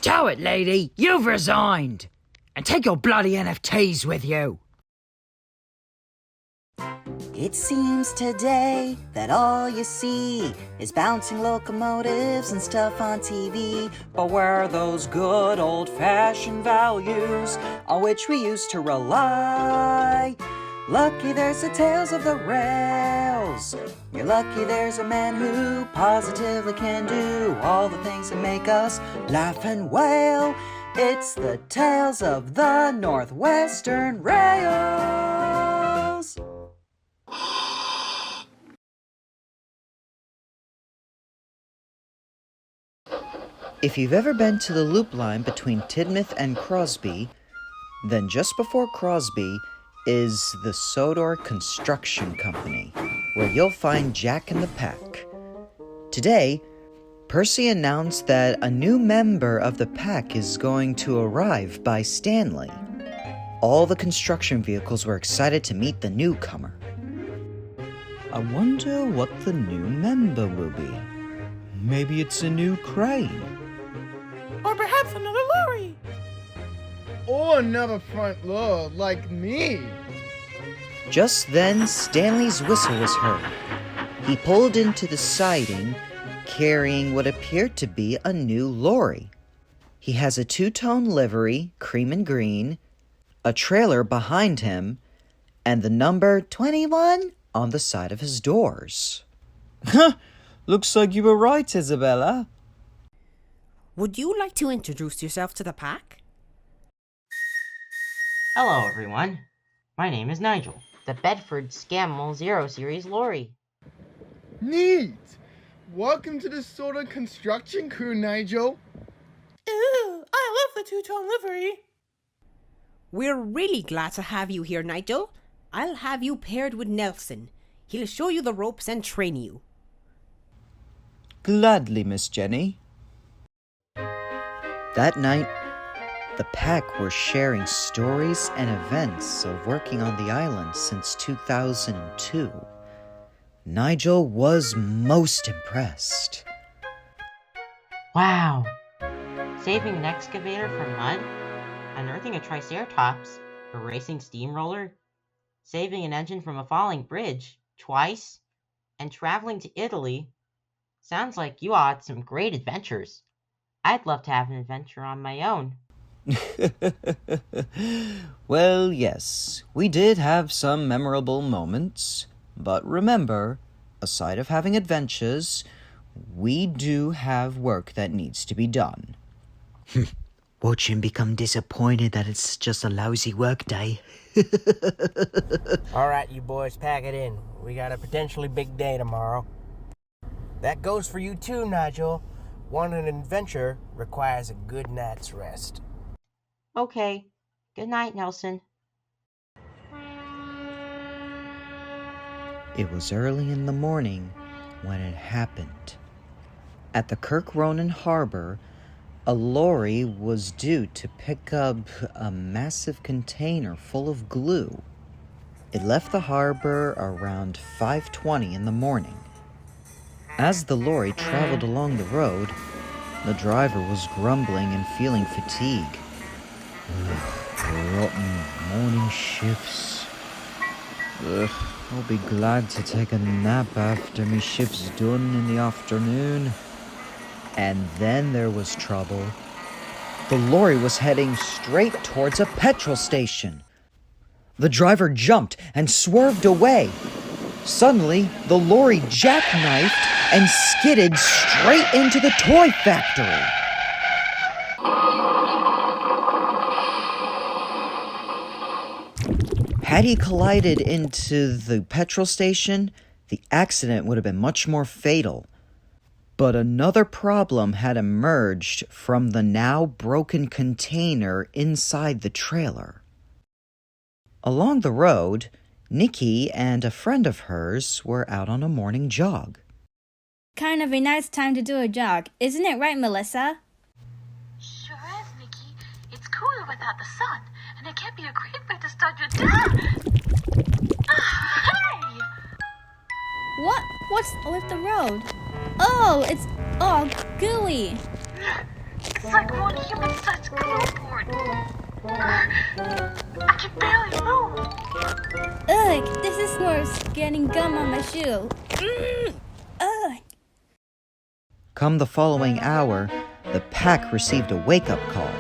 Tow it, lady. You've resigned. And take your bloody NFTs with you. It seems today that all you see is bouncing locomotives and stuff on TV. But where are those good old-fashioned values on which we used to rely? Lucky there's the tales of the rails. You're lucky there's a man who positively can do all the things that make us laugh and wail. It's the tales of the Northwestern Rails. If you've ever been to the loop line between Tidmouth and Crosby, then just before Crosby is the Sodor Construction Company, where you'll find Jack and the pack. Today, Percy announced that a new member of the pack is going to arrive by Stanley. All the construction vehicles were excited to meet the newcomer. I wonder what the new member will be. Maybe it's a new crane. Or perhaps another lorry. Or another front load, like me. Just then, Stanley's whistle was heard. He pulled into the siding, carrying what appeared to be a new lorry. He has a two-tone livery, cream and green, a trailer behind him, and the number 21 on the side of his doors. Looks like you were right, Isabella. Would you like to introduce yourself to the pack? Hello, everyone. My name is Nigel, the Bedford Scammell Zero Series lorry. Neat! Welcome to the Sodor Construction crew, Nigel. Ooh, I love the two-tone livery. We're really glad to have you here, Nigel. I'll have you paired with Nelson. He'll show you the ropes and train you. Gladly, Miss Jenny. That night, the pack were sharing stories and events of working on the island since 2002. Nigel was most impressed. Wow! Saving an excavator from mud, unearthing a triceratops, a racing steamroller, saving an engine from a falling bridge twice, and traveling to Italy. Sounds like you all had some great adventures. I'd love to have an adventure on my own. Well, yes, we did have some memorable moments. But remember, aside of having adventures, we do have work that needs to be done. Watch him become disappointed that it's just a lousy work day. All right, you boys, pack it in. We got a potentially big day tomorrow. That goes for you too, Nigel. Wanting an adventure requires a good night's rest. Okay. Good night, Nelson. It was early in the morning when it happened. At the Kirk Ronan Harbor, a lorry was due to pick up a massive container full of glue. It left the harbor around 5:20 in the morning. As the lorry traveled along the road, the driver was grumbling and feeling fatigue. Rotten morning shifts. I'll be glad to take a nap after me shift's done in the afternoon. And then there was trouble. The lorry was heading straight towards a petrol station. The driver jumped and swerved away. Suddenly, the lorry jackknifed and skidded straight into the toy factory. Had he collided into the petrol station, the accident would have been much more fatal. But another problem had emerged from the now broken container inside the trailer. Along the road, Nikki and a friend of hers were out on a morning jog. Kind of a nice time to do a jog, isn't it right, Melissa? Sure is, Nikki. It's cooler without the sun, and it can be a great way to start your day. Hey! What's with the road? Oh, it's all gooey. It's like one human-sized glowboard. I can barely move. Ugh, this is worse. Getting gum on my shoe. Ugh. Come the following hour, the pack received a wake-up call.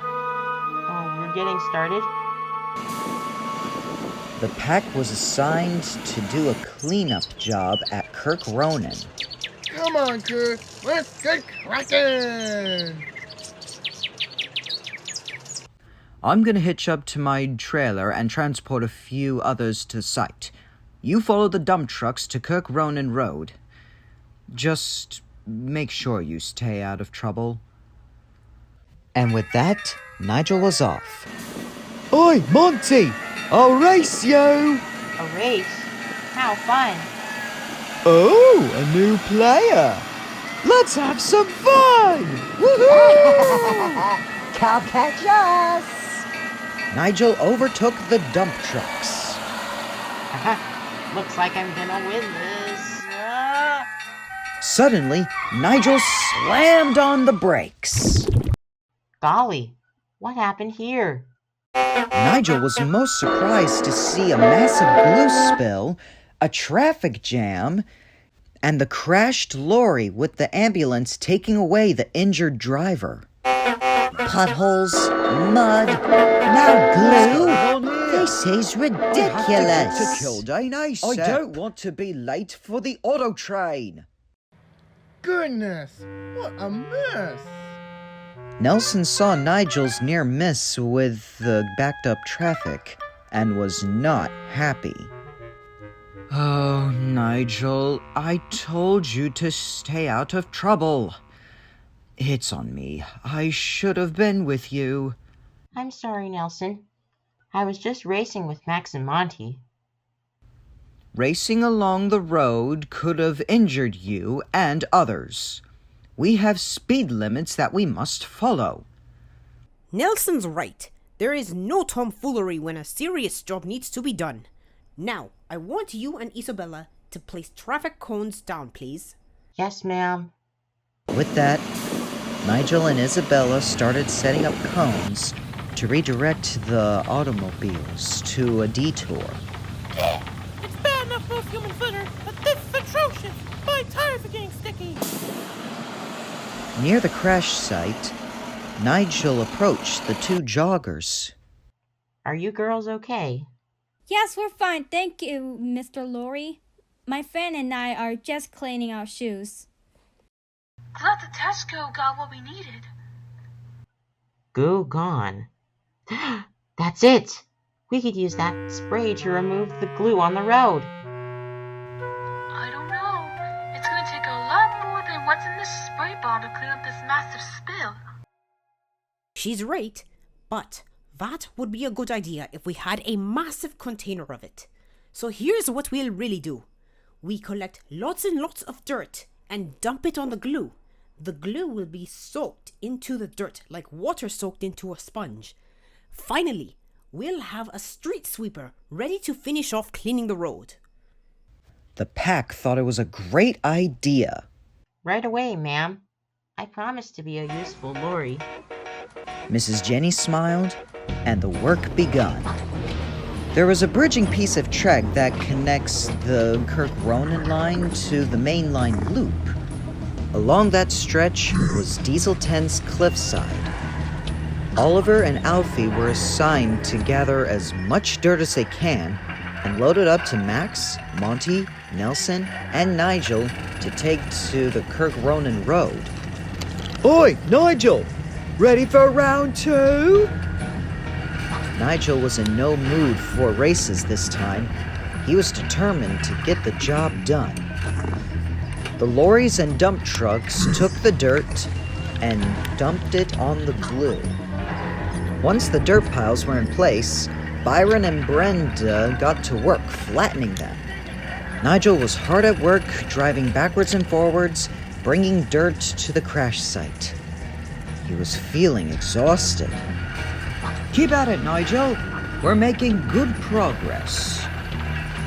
Oh, we're getting started? The pack was assigned to do a cleanup job at Kirk Ronan. Come on, crew. Let's get cracking! I'm gonna hitch up to my trailer and transport a few others to the site. You follow the dump trucks to Kirk Ronan Road. Just make sure you stay out of trouble. And with that, Nigel was off. Oi, Monty! I'll race you! A race? How fun! Oh, a new player! Let's have some fun! Woohoo! Come catch us! Nigel overtook the dump trucks. Looks like I'm gonna win this. Suddenly, Nigel slammed on the brakes. Golly, what happened here? Nigel was most surprised to see a massive glue spill, a traffic jam, and the crashed lorry with the ambulance taking away the injured driver. Potholes, mud, now glue. This is ridiculous. To Kildane ASAP. I don't want to be late for the auto train. Goodness, what a mess! Nelson saw Nigel's near miss with the backed up traffic and was not happy. Oh, Nigel, I told you to stay out of trouble. It's on me. I should have been with you. I'm sorry, Nelson. I was just racing with Max and Monty. Racing along the road could have injured you and others. We have speed limits that we must follow. Nelson's right. There is no tomfoolery when a serious job needs to be done. Now, I want you and Isabella to place traffic cones down, please. Yes, ma'am. With that, Nigel and Isabella started setting up cones to redirect the automobiles to a detour. It's bad enough for human footer, but this is atrocious. My tires are getting sticky. Near the crash site, Nigel approached the two joggers. Are you girls okay? Yes, we're fine. Thank you, Mr. Lorry. My friend and I are just cleaning our shoes. Glad the Tesco got what we needed. Goo gone. That's it! We could use that spray to remove the glue on the road. I don't know. It's gonna take a lot more than what's in this spray bottle to clean up this massive spill. She's right, but that would be a good idea if we had a massive container of it. So here's what we'll really do. We collect lots and lots of dirt and dump it on the glue. The glue will be soaked into the dirt like water soaked into a sponge. Finally, we'll have a street sweeper ready to finish off cleaning the road. The pack thought it was a great idea. Right away, ma'am. I promise to be a useful lorry. Mrs. Jenny smiled, and the work begun. There was a bridging piece of track that connects the Kirk Ronan line to the main line loop. Along that stretch was Diesel 10's cliffside. Oliver and Alfie were assigned to gather as much dirt as they can and load it up to Max, Monty, Nelson, and Nigel to take to the Kirk Ronan Road. Oi, Nigel! Ready for round 2? Nigel was in no mood for races this time. He was determined to get the job done. The lorries and dump trucks took the dirt and dumped it on the glue. Once the dirt piles were in place, Byron and Brenda got to work flattening them. Nigel was hard at work, driving backwards and forwards, bringing dirt to the crash site. He was feeling exhausted. Keep at it, Nigel. We're making good progress.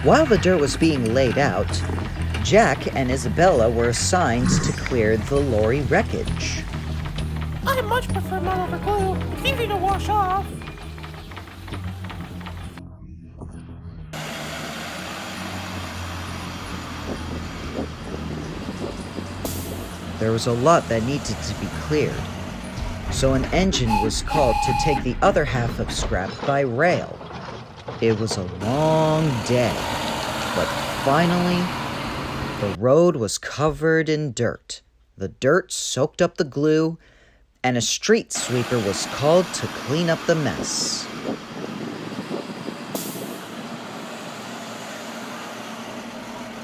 While the dirt was being laid out, Jack and Isabella were assigned to clear the lorry wreckage. I much prefer mud over glue. It's easy to wash off. There was a lot that needed to be cleared, so an engine was called to take the other half of scrap by rail. It was a long day, but finally, the road was covered in dirt. The dirt soaked up the glue, and a street sweeper was called to clean up the mess.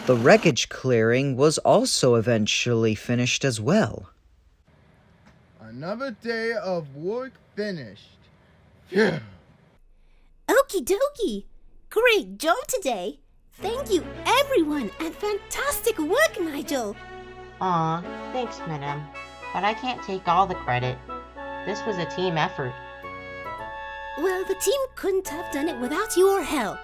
The wreckage clearing was also eventually finished as well. Another day of work finished. Phew. Okie dokie! Great job today! Thank you, everyone, and fantastic work, Nigel! Aw, thanks, Madame. But I can't take all the credit. This was a team effort. Well, the team couldn't have done it without your help.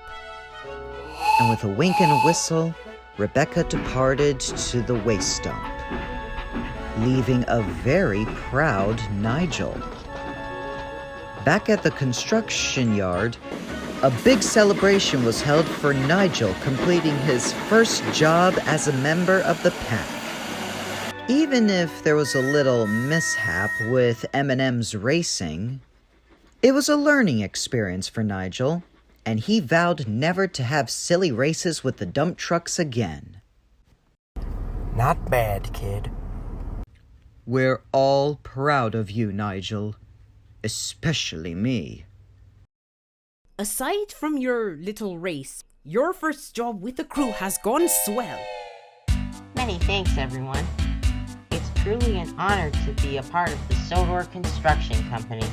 And with a wink and a whistle, Rebecca departed to the waste dump, leaving a very proud Nigel. Back at the construction yard, a big celebration was held for Nigel completing his first job as a member of the pack. Even if there was a little mishap with M&M's racing, it was a learning experience for Nigel, and he vowed never to have silly races with the dump trucks again. Not bad, kid. We're all proud of you, Nigel. Especially me. Aside from your little race, your first job with the crew has gone swell. Many thanks, everyone. It's truly an honor to be a part of the Sodor Construction Company.